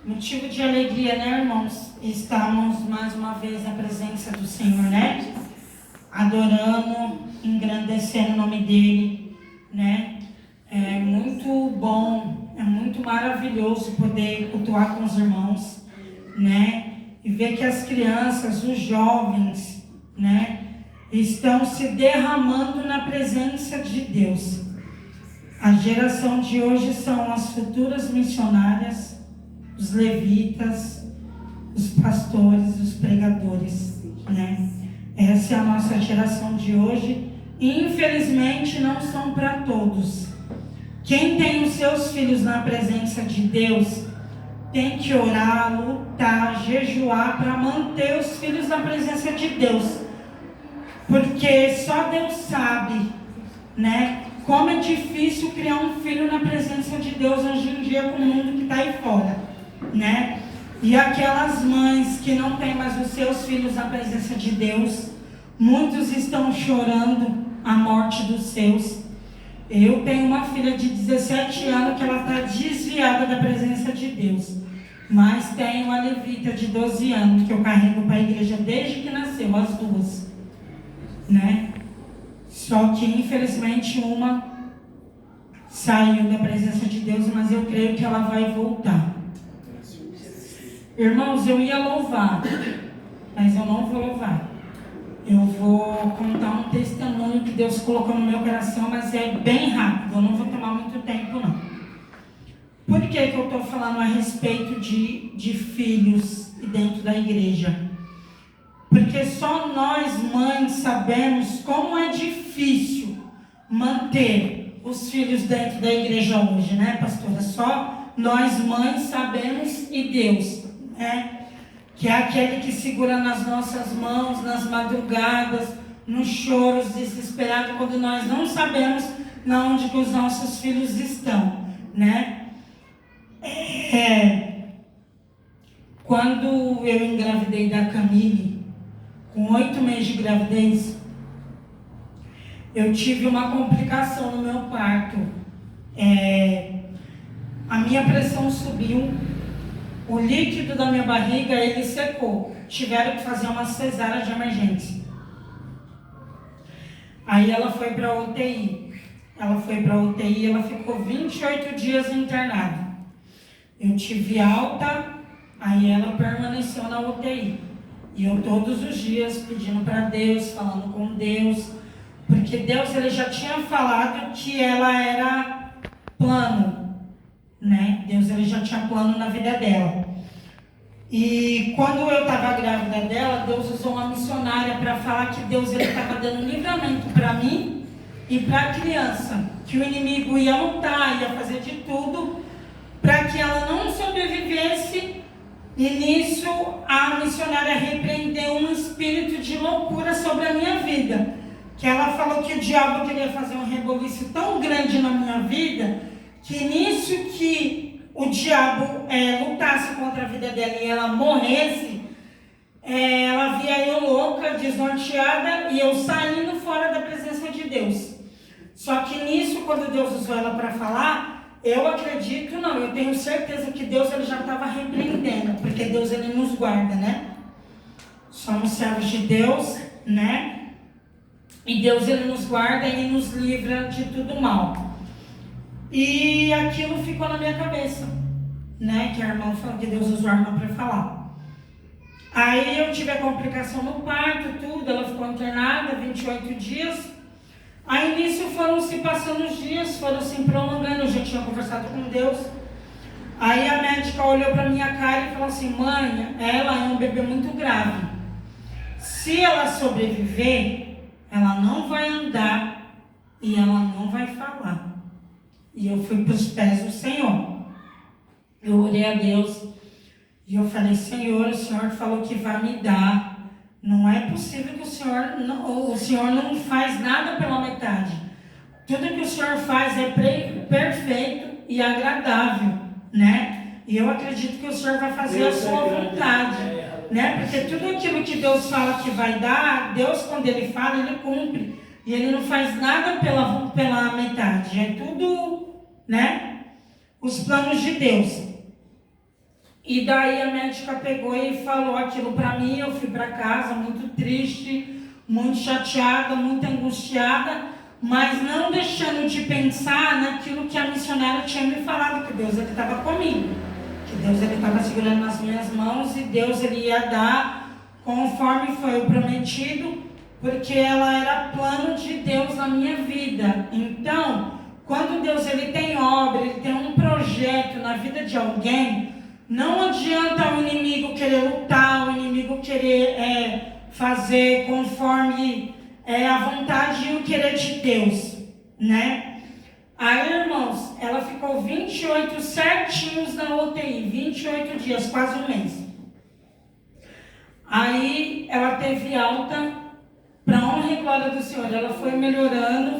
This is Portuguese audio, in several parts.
Motivo de alegria, né, irmãos? Estamos mais uma vez na presença do Senhor, né? Adorando, engrandecendo o nome dEle, né? É muito bom, é muito maravilhoso poder cultuar com os irmãos, né? E ver que as crianças, os jovens, né? Estão se derramando na presença de Deus. A geração de hoje são as futuras missionárias, os levitas, os pastores, os pregadores, né? Essa é a nossa geração de hoje. E infelizmente não são para todos. Quem tem os seus filhos na presença de Deus tem que orar, lutar, jejuar para manter os filhos na presença de Deus. Porque só Deus sabe, né? Como é difícil criar um filho na presença de Deus hoje em dia com o mundo que está aí fora, né? E aquelas mães que não têm mais os seus filhos na presença de Deus, muitos estão chorando a morte dos seus. Eu tenho uma filha de 17 anos que ela está desviada da presença de Deus. Mas tenho uma levita de 12 anos que eu carrego para a igreja desde que nasceu, as duas, né? Só que infelizmente uma saiu da presença de Deus, mas eu creio que ela vai voltar. Irmãos, eu ia louvar, mas eu não vou louvar. Eu vou contar um testemunho que Deus colocou no meu coração, mas é bem rápido, eu não vou tomar muito tempo não. Por que eu estou falando a respeito de filhos dentro da igreja? Porque só nós mães sabemos como é difícil manter os filhos dentro da igreja hoje, né, pastora? Só nós mães sabemos e Deus, né? Que é aquele que segura nas nossas mãos, nas madrugadas, nos choros desesperados, quando nós não sabemos onde que os nossos filhos estão, né? Quando eu engravidei da Camille, com 8 meses de gravidez, eu tive uma complicação no meu parto. A minha pressão subiu, o líquido da minha barriga, ele secou. Tiveram que fazer uma cesárea de emergência. Aí ela foi para a UTI. Ela ficou 28 dias internada. Eu tive alta, aí ela permaneceu na UTI. E eu todos os dias pedindo para Deus, falando com Deus, porque Deus ele já tinha falado que ela era plano, né? Deus ele já tinha plano na vida dela. E quando eu estava grávida dela, Deus usou uma missionária para falar que Deus ele estava dando livramento para mim e para a criança, que o inimigo ia lutar, ia fazer de tudo para que ela não sobrevivesse. E nisso a missionária repreendeu um espírito de loucura sobre a minha vida. Que ela falou que o diabo queria fazer um reboliço tão grande na minha vida, que nisso que o diabo lutasse contra a vida dela e ela morresse, ela via eu louca, desnorteada e eu saindo fora da presença de Deus. Só que nisso, quando Deus usou ela para falar, eu acredito, não, eu tenho certeza que Deus ele já estava repreendendo, porque Deus ele nos guarda, né? Somos servos de Deus, né? E Deus ele nos guarda e nos livra de tudo mal. E aquilo ficou na minha cabeça, né? Que a irmã falou, que Deus usou a irmã para falar. Aí eu tive a complicação no parto, tudo, ela ficou internada 28 dias. Aí nisso foram se passando os dias, foram se prolongando, eu já tinha conversado com Deus. Aí a médica olhou para minha cara e falou assim, mãe, ela é um bebê muito grave. Se ela sobreviver, ela não vai andar e ela não vai falar. E eu fui para os pés do Senhor. Eu orei a Deus e eu falei, Senhor, o Senhor falou que vai me dar. Não é possível que o Senhor não faz nada pela metade. Tudo que o Senhor faz é perfeito e agradável, né? E eu acredito que o Senhor vai fazer a sua vontade, né? Porque tudo aquilo que Deus fala que vai dar, Deus quando Ele fala, Ele cumpre. E Ele não faz nada pela metade. É tudo, né? Os planos de Deus. E daí a médica pegou e falou aquilo para mim. Eu fui para casa muito triste, muito chateada, muito angustiada, mas não deixando de pensar naquilo que a missionária tinha me falado, que Deus ele estava comigo, que Deus ele estava segurando nas minhas mãos e Deus ele ia dar conforme foi o prometido, porque ela era plano de Deus na minha vida. Então, quando Deus ele tem obra, ele tem um projeto na vida de alguém, não adianta o inimigo querer lutar, o inimigo querer fazer conforme a vontade e o querer de Deus, né? Aí, irmãos, ela ficou 28 certinhos na UTI, 28 dias, quase um mês. Aí ela teve alta, para honra e glória do Senhor. Ela foi melhorando,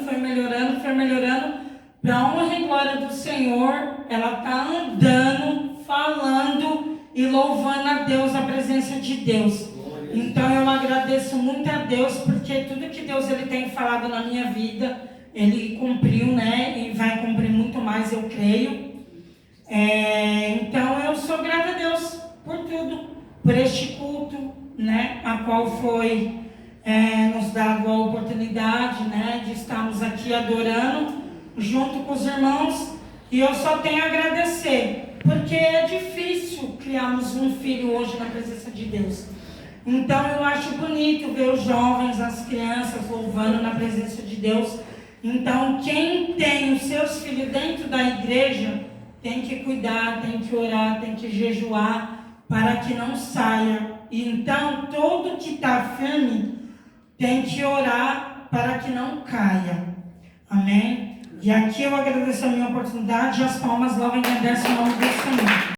para honra e glória do Senhor. Ela está andando, falando e louvando a Deus, a presença de Deus. Então eu agradeço muito a Deus, porque tudo que Deus ele tem falado na minha vida, Ele cumpriu, né? E vai cumprir muito mais, eu creio. Então eu sou grata a Deus por tudo, por este culto, né? A qual foi nos dado a oportunidade, né? De estarmos aqui adorando junto com os irmãos. E eu só tenho a agradecer, porque é difícil criarmos um filho hoje na presença de Deus. Então eu acho bonito ver os jovens, as crianças louvando na presença de Deus. Então quem tem os seus filhos dentro da igreja tem que cuidar, tem que orar, tem que jejuar para que não saia. E então todo que está firme tem que orar para que não caia. Amém? E aqui eu agradeço a minha oportunidade e as palmas louvem e agradecem o nome do Senhor.